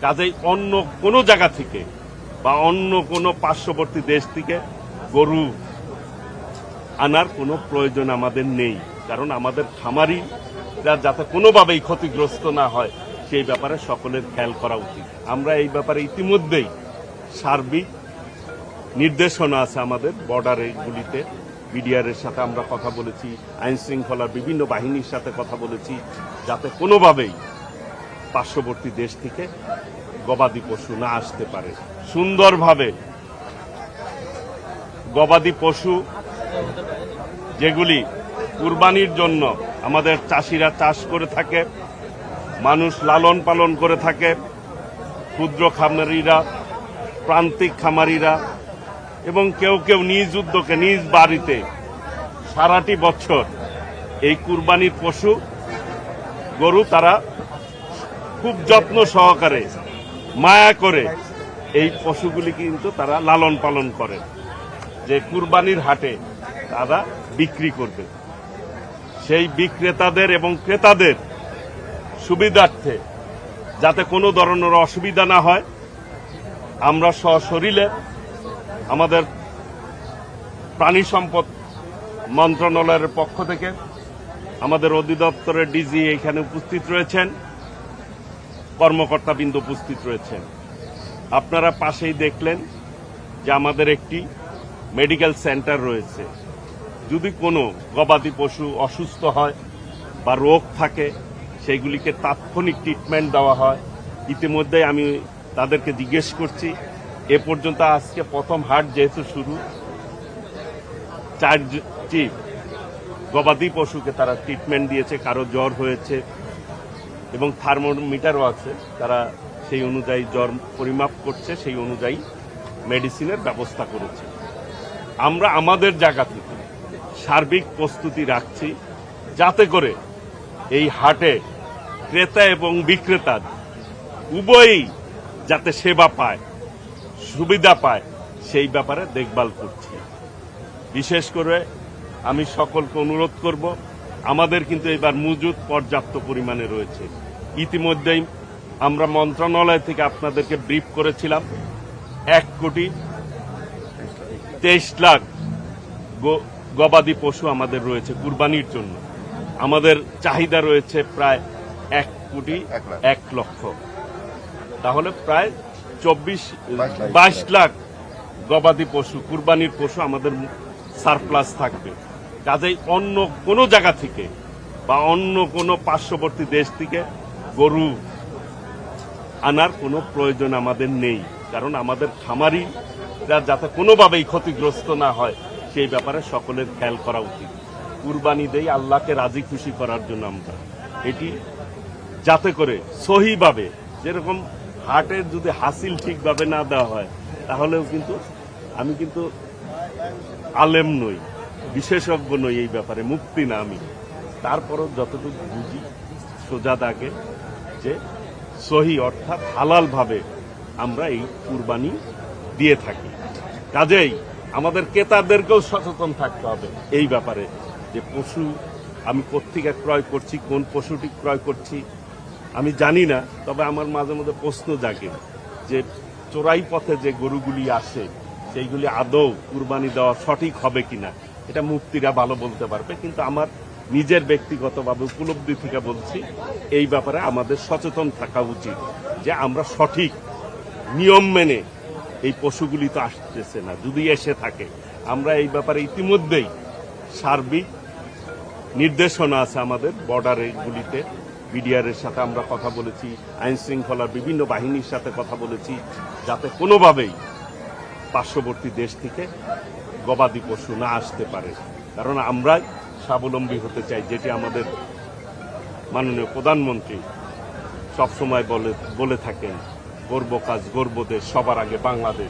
কাজেই অন্য কোনো জায়গা থেকে বা অন্য কোনো পার্শ্ববর্তী দেশ থেকে গরু আনার কোনো প্রয়োজন আমাদের নেই, কারণ আমাদের খামারিরা যাতে কোনোভাবেই ক্ষতিগ্রস্ত না হয় সেই ব্যাপারে সকলের খেয়াল করা উচিত। আমরা এই ব্যাপারে ইতিমধ্যেই সার্বিক নির্দেশনা আছে আমাদের বর্ডারগুলিতে। বিডিআরের সাথে আমরা কথা বলেছি, আইন শৃঙ্খলার বিভিন্ন বাহিনীর সাথে কথা বলেছি, যাতে কোনোভাবেই পার্শ্ববর্তী দেশ থেকে গবাদি পশু না আসতে পারে। সুন্দরভাবে গবাদি পশু যেগুলি কুরবানির জন্য আমাদের চাষিরা চাষ করে থাকে, মানুষ লালন পালন করে থাকে, ক্ষুদ্র খামারিরা, প্রান্তিক খামারিরা এবং কেউ কেউ নিজ উদ্যোগে নিজ বাড়িতে সারাটি বছর এই কুরবানির পশু গরু তারা খুব যত্ন সহকারে মায়া করে এই পশুগুলি কিন্তু তারা লালন পালন করে, যে কুরবানির হাটে তারা বিক্রি করবে। সেই বিক্রেতাদের এবং ক্রেতাদের সুবিধার্থে যাতে কোনো ধরনের অসুবিধা না হয়, আমরা সশরীরে আমাদের প্রাণী সম্পদ মন্ত্রণালয়ের পক্ষ থেকে আমাদের অধিদপ্তরের ডিজি এখানে উপস্থিত রয়েছেন, কর্মকর্তাবৃন্দ উপস্থিত রয়েছেন। আপনারা পাশেই দেখলেন যে আমাদের একটি মেডিকেল সেন্টার রয়েছে। যদি কোনো গবাদি পশু অসুস্থ হয় বা রোগ থাকে সেইগুলিকে তাৎক্ষণিক ট্রিটমেন্ট দেওয়া হয়। ইতিমধ্যে আমি তাদেরকে জিজ্ঞেস করছি, এ পর্যন্ত আজকে প্রথম হাট যেহেতু শুরু, 4টি গবাদি পশুকে তারা ট্রিটমেন্ট দিয়েছে, কারো জ্বর হয়েছে এবং থার্মোমিটারও আছে, তারা সেই অনুযায়ী জ্বর পরিমাপ করছে, সেই অনুযায়ী মেডিসিনের ব্যবস্থা করেছে। আমরা আমাদের জায়গা থেকে সার্বিক প্রস্তুতি রাখছি যাতে করে এই হাটে ক্রেতা এবং বিক্রেতা উভয়ই যাতে সেবা পায়, সুবিধা পায়, সেই ব্যাপারে দেখভাল করছি। বিশেষ করে আমি সকলকে অনুরোধ করব, আমাদের কিন্তু এবার মজুদ পর্যাপ্ত পরিমাণে রয়েছে। ইতিমধ্যেই আমরা মন্ত্রণালয় থেকে আপনাদেরকে ব্রিফ করেছিলাম, 1,23,00,000 গবাদি পশু আমাদের রয়েছে কুরবানির জন্য। আমাদের চাহিদা রয়েছে প্রায় 1,01,00,000, তাহলে প্রায় 22 লাখ গবাদি পশু কুরবানির পশু আমাদের সারপ্লাস থাকবে। কাজেই অন্য কোনো জায়গা থেকে বা অন্য কোনো পার্শ্ববর্তী দেশ থেকে গরু আনার কোনো প্রয়োজন আমাদের নেই, কারণ আমাদের খামারিরা যাতে কোনোভাবেই ক্ষতিগ্রস্ত না হয় সেই ব্যাপারে সকলের খেয়াল করা উচিত। কুরবানি দেই আল্লাহকে রাজি খুশি করার জন্য আমরা, এটি যাতে করে সহিভাবে, যেরকম হাটের যদি হাসিল ঠিকভাবে না দেওয়া হয় তাহলেও কিন্তু আমি কিন্তু আলেম নই, বিশেষজ্ঞ নই এই ব্যাপারে, মুক্তি না আমি, তারপরও যতটুকু বুঝি সোজা দাগে যে সহি অর্থাৎ হালাল ভাবে আমরা এই কুরবানি দিয়ে থাকি। কাজেই আমাদের ক্রেতাদেরকেও সচেতন থাকতে হবে এই ব্যাপারে, যে পশু আমি কোত্থেকে ক্রয় করছি, কোন পশুটি ক্রয় করছি আমি জানি না, তবে আমার মাঝে মধ্যে প্রশ্ন জাগে যে চোরাই পথে যে গরুগুলি আসে সেইগুলি আদৌ কুরবানি দেওয়া সঠিক হবে কিনা, এটা মুফতিরা ভালো বলতে পারবে, কিন্তু আমার নিজের ব্যক্তিগতভাবে উপলব্ধি থেকে বলছি এই ব্যাপারে আমাদের সচেতন থাকা উচিত যে আমরা সঠিক নিয়ম মেনে এই পশুগুলি তো আসতেছে না, যদি এসে থাকে আমরা এই ব্যাপারে ইতিমধ্যেই সার্বিক নির্দেশনা আছে আমাদের বর্ডারগুলিতে। বিডিআরের সাথে আমরা কথা বলেছি, আইন শৃঙ্খলার বিভিন্ন বাহিনীর সাথে কথা বলেছি, যাতে কোনোভাবেই পার্শ্ববর্তী দেশ থেকে গবাদি পশু না আসতে পারে, কারণ আমরাই স্বাবলম্বী হতে চাই, যেটি আমাদের মাননীয় প্রধানমন্ত্রী সবসময় বলে থাকেন, গর্ব কাজ গর্ব দেশ, সবার আগে বাংলাদেশ।